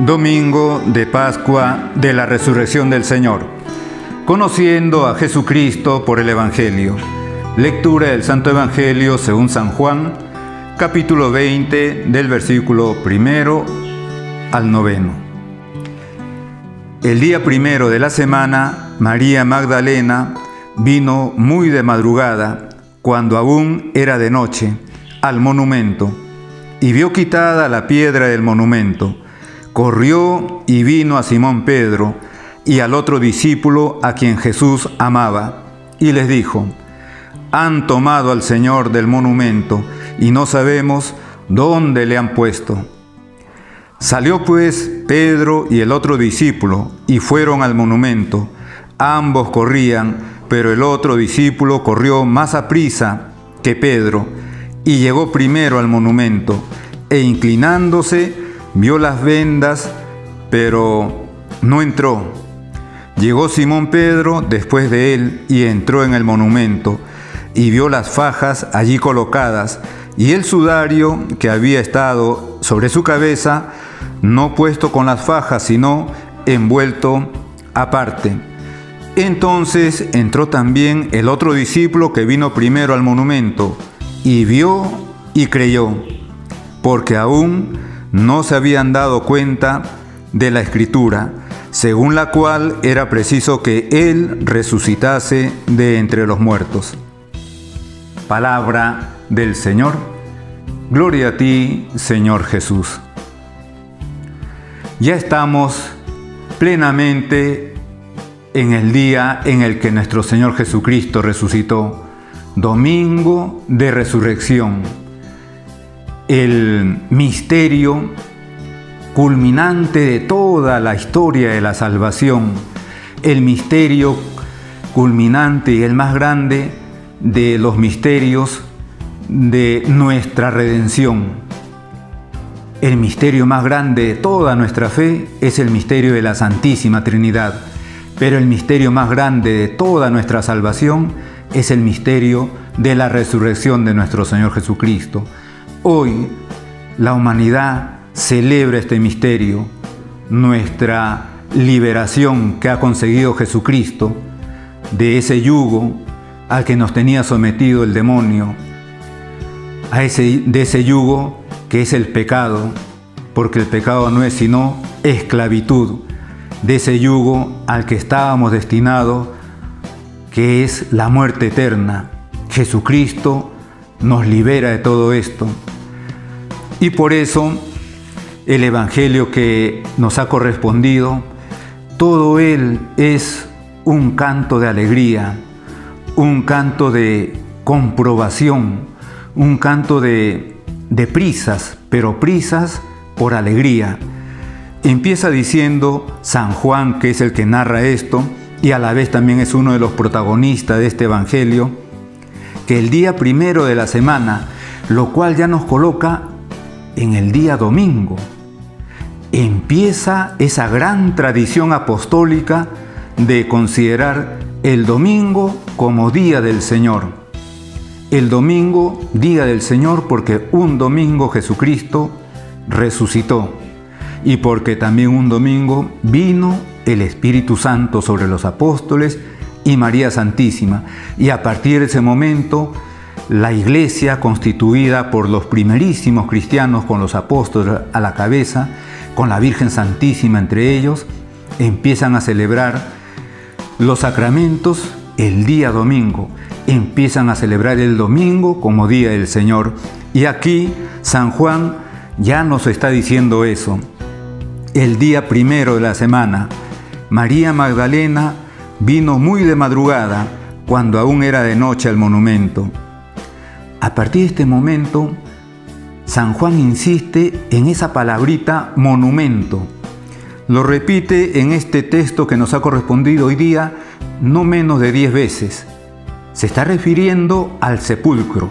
Domingo de Pascua de la Resurrección del Señor. Conociendo a Jesucristo por el Evangelio. Lectura del Santo Evangelio según San Juan, capítulo 20, del versículo 1 al 9. El día primero de la semana, María Magdalena vino muy de madrugada, cuando aún era de noche, al monumento, y vio quitada la piedra del monumento. Corrió y vino a Simón Pedro y al otro discípulo a quien Jesús amaba, y les dijo: han tomado al Señor del monumento y no sabemos dónde le han puesto. Salió pues Pedro y el otro discípulo y fueron al monumento. Ambos corrían, pero el otro discípulo corrió más aprisa que Pedro y llegó primero al monumento, e inclinándose vio las vendas, pero no entró. Llegó Simón Pedro después de él y entró en el monumento, y vio las fajas allí colocadas, y el sudario que había estado sobre su cabeza, no puesto con las fajas, sino envuelto aparte. Entonces entró también el otro discípulo que vino primero al monumento, y vio y creyó, porque aún no se habían dado cuenta de la Escritura, según la cual era preciso que Él resucitase de entre los muertos. Palabra del Señor. Gloria a ti, Señor Jesús. Ya estamos plenamente en el día en el que nuestro Señor Jesucristo resucitó, Domingo de Resurrección. El misterio culminante de toda la historia de la salvación, el misterio culminante y el más grande de los misterios de nuestra redención. El misterio más grande de toda nuestra fe es el misterio de la Santísima Trinidad, pero el misterio más grande de toda nuestra salvación es el misterio de la resurrección de nuestro Señor Jesucristo. Hoy la humanidad celebra este misterio, nuestra liberación que ha conseguido Jesucristo de ese yugo al que nos tenía sometido el demonio, de ese yugo que es el pecado, porque el pecado no es sino esclavitud, de ese yugo al que estábamos destinados, que es la muerte eterna. Jesucristo nos libera de todo esto. Y por eso el Evangelio que nos ha correspondido, todo él es un canto de alegría, un canto de comprobación, un canto de prisas, pero prisas por alegría. Empieza diciendo San Juan, que es el que narra esto, y a la vez también es uno de los protagonistas de este Evangelio, que el día primero de la semana, lo cual ya nos coloca en el día domingo, empieza esa gran tradición apostólica de considerar el domingo como día del Señor. El domingo, día del Señor, porque un domingo Jesucristo resucitó y porque también un domingo vino el Espíritu Santo sobre los apóstoles y María Santísima. Y a partir de ese momento, la Iglesia, constituida por los primerísimos cristianos con los apóstoles a la cabeza, con la Virgen Santísima entre ellos, empiezan a celebrar los sacramentos el día domingo. Empiezan a celebrar el domingo como día del Señor. Y aquí San Juan ya nos está diciendo eso. El día primero de la semana, María Magdalena vino muy de madrugada, cuando aún era de noche, al monumento. A partir de este momento, San Juan insiste en esa palabrita monumento. Lo repite en este texto que nos ha correspondido hoy día no menos de 10 veces. Se está refiriendo al sepulcro,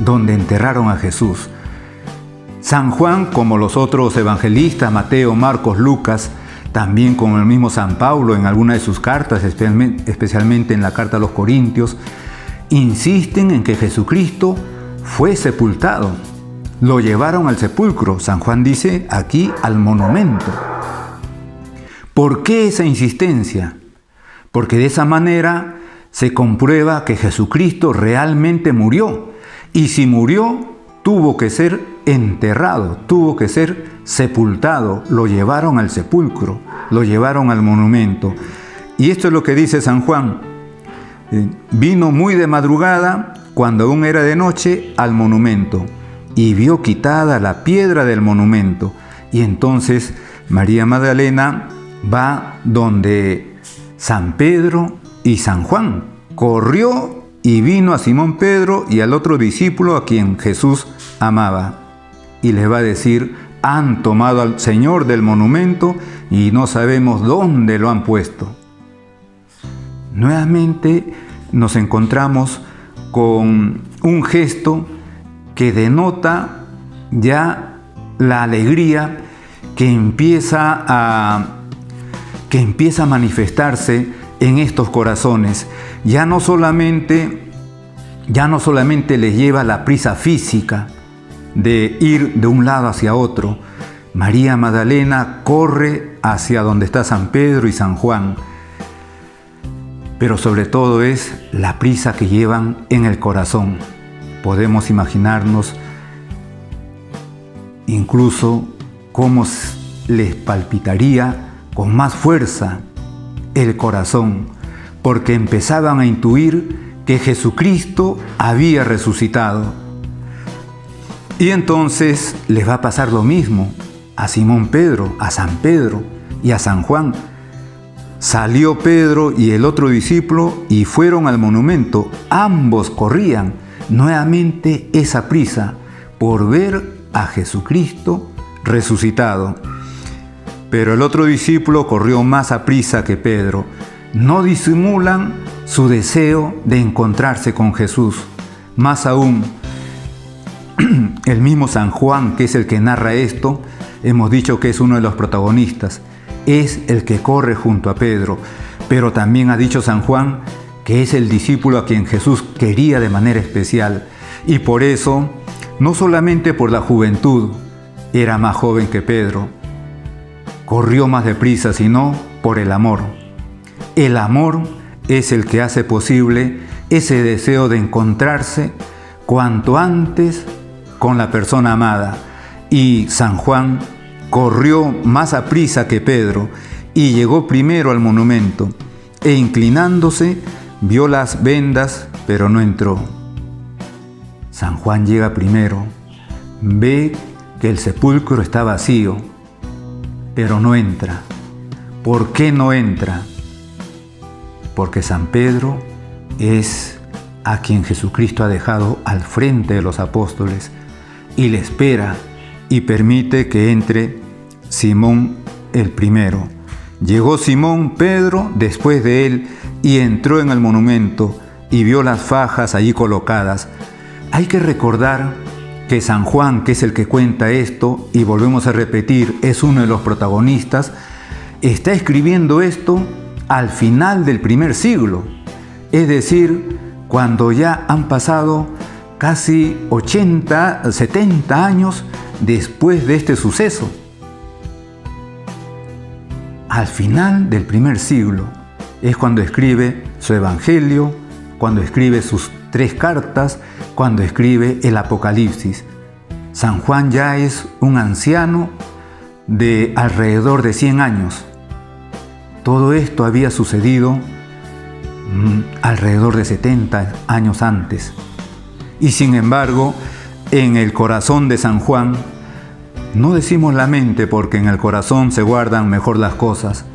donde enterraron a Jesús. San Juan, como los otros evangelistas, Mateo, Marcos, Lucas, también como el mismo San Pablo en alguna de sus cartas, especialmente en la carta a los Corintios, insisten en que Jesucristo fue sepultado. lo llevaron al sepulcro. San Juan dice aquí al monumento. ¿Por qué esa insistencia? Porque de esa manera se comprueba que Jesucristo realmente murió. Y si murió, tuvo que ser enterrado, tuvo que ser sepultado. Lo llevaron al sepulcro, lo llevaron al monumento. Y esto es lo que dice San Juan. Vino muy de madrugada, cuando aún era de noche, al monumento, y vio quitada la piedra del monumento. Y entonces María Magdalena va donde San Pedro y San Juan. Corrió y vino a Simón Pedro y al otro discípulo a quien Jesús amaba. Y les va a decir: han tomado al Señor del monumento y no sabemos dónde lo han puesto. Nuevamente nos encontramos con un gesto que denota ya la alegría que empieza a manifestarse en estos corazones. Ya no solamente les lleva la prisa física de ir de un lado hacia otro. María Magdalena corre hacia donde está San Pedro y San Juan. Pero sobre todo es la prisa que llevan en el corazón. Podemos imaginarnos incluso cómo les palpitaría con más fuerza el corazón, porque empezaban a intuir que Jesucristo había resucitado. Y entonces les va a pasar lo mismo a Simón Pedro, a San Pedro y a San Juan. Salió Pedro y el otro discípulo y fueron al monumento. Ambos corrían nuevamente esa prisa por ver a Jesucristo resucitado. Pero el otro discípulo corrió más a prisa que Pedro. No disimulan su deseo de encontrarse con Jesús. Más aún, el mismo San Juan, que es el que narra esto, hemos dicho que es uno de los protagonistas. Es el que corre junto a Pedro, pero también ha dicho San Juan que es el discípulo a quien Jesús quería de manera especial, y por eso, no solamente por la juventud, era más joven que Pedro, corrió más deprisa, sino por el amor. El amor es el que hace posible ese deseo de encontrarse cuanto antes con la persona amada, y San Juan corrió más a prisa que Pedro y llegó primero al monumento, e inclinándose vio las vendas, pero no entró. San Juan llega primero, ve que el sepulcro está vacío, pero no entra. ¿Por qué no entra? Porque San Pedro es a quien Jesucristo ha dejado al frente de los apóstoles y le espera y permite que entre Simón el primero. Llegó Simón Pedro después de él y entró en el monumento y vio las fajas allí colocadas. Hay que recordar que San Juan, que es el que cuenta esto, y volvemos a repetir, es uno de los protagonistas, está escribiendo esto al final del primer siglo, es decir, cuando ya han pasado casi 70 años después de este suceso. Al final del primer siglo es cuando escribe su Evangelio, cuando escribe sus 3 cartas, cuando escribe el Apocalipsis. San Juan ya es un anciano de alrededor de 100 años. Todo esto había sucedido alrededor de 70 años antes. Y sin embargo, en el corazón de San Juan, no decimos la mente porque en el corazón se guardan mejor las cosas.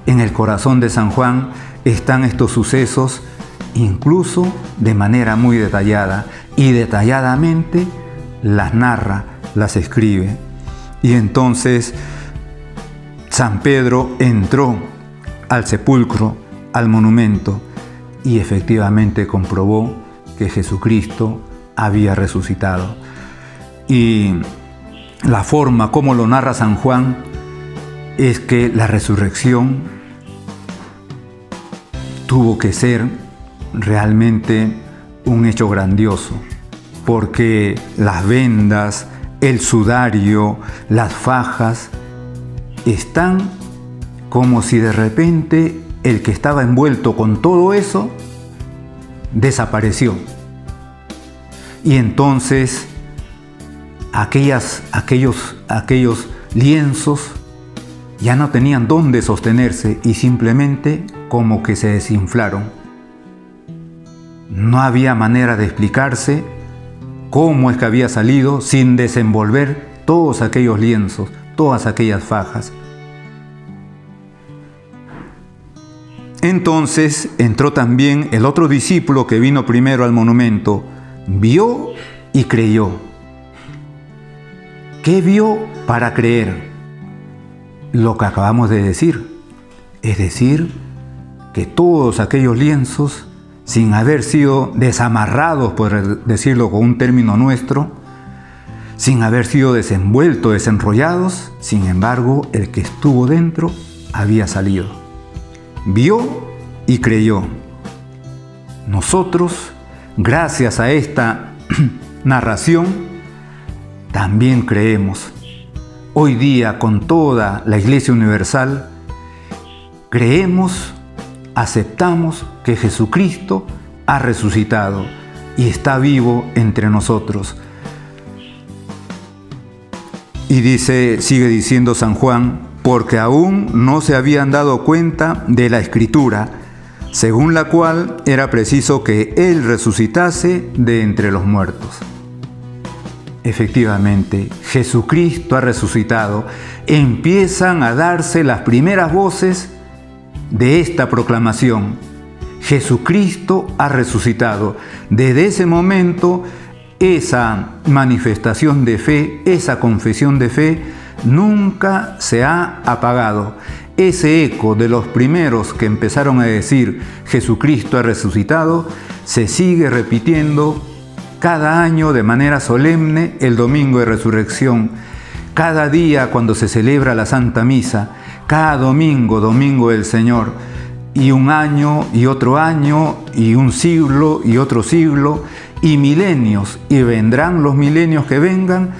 En el corazón de San Juan están estos sucesos, incluso de manera muy detallada, y detalladamente las narra, las escribe. Y entonces San Pedro entró al sepulcro, al monumento, y efectivamente comprobó que Jesucristo había resucitado. Y la forma como lo narra San Juan es que la resurrección tuvo que ser realmente un hecho grandioso. porque las vendas, el sudario, las fajas, están como si de repente el que estaba envuelto con todo eso desapareció. Y entonces aquellos lienzos ya no tenían dónde sostenerse y simplemente como que se desinflaron. No había manera de explicarse cómo es que había salido sin desenvolver todos aquellos lienzos, todas aquellas fajas. Entonces entró también el otro discípulo que vino primero al monumento, vio y creyó. ¿Qué vio para creer? Lo que acabamos de decir, es decir, que todos aquellos lienzos, sin haber sido desamarrados, por decirlo con un término nuestro, sin haber sido desenvueltos, desenrollados, sin embargo, el que estuvo dentro había salido. Vio y creyó. Nosotros, gracias a esta narración, también creemos. Hoy día, con toda la Iglesia Universal, creemos, aceptamos que Jesucristo ha resucitado y está vivo entre nosotros. Y sigue diciendo San Juan, porque aún no se habían dado cuenta de la Escritura, según la cual era preciso que Él resucitase de entre los muertos. Efectivamente, Jesucristo ha resucitado. Empiezan a darse las primeras voces de esta proclamación. Jesucristo ha resucitado. Desde ese momento, esa manifestación de fe, esa confesión de fe, nunca se ha apagado. Ese eco de los primeros que empezaron a decir Jesucristo ha resucitado, se sigue repitiendo cada año de manera solemne el domingo de resurrección, cada día cuando se celebra la Santa Misa, cada domingo, domingo del Señor, y un año y otro año, y un siglo y otro siglo, y milenios, y vendrán los milenios que vengan,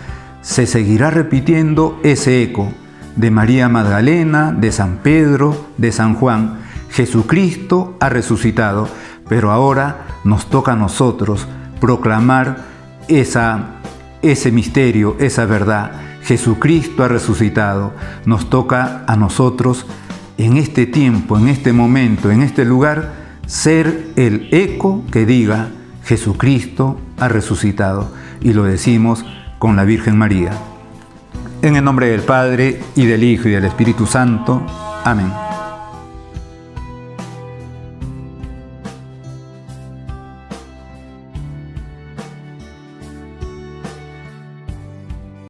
se seguirá repitiendo ese eco de María Magdalena, de San Pedro, de San Juan. Jesucristo ha resucitado, pero ahora nos toca a nosotros proclamar ese misterio, esa verdad. Jesucristo ha resucitado. Nos toca a nosotros en este tiempo, en este momento, en este lugar, ser el eco que diga Jesucristo ha resucitado. Y lo decimos con la Virgen María. En el nombre del Padre, y del Hijo, y del Espíritu Santo. Amén.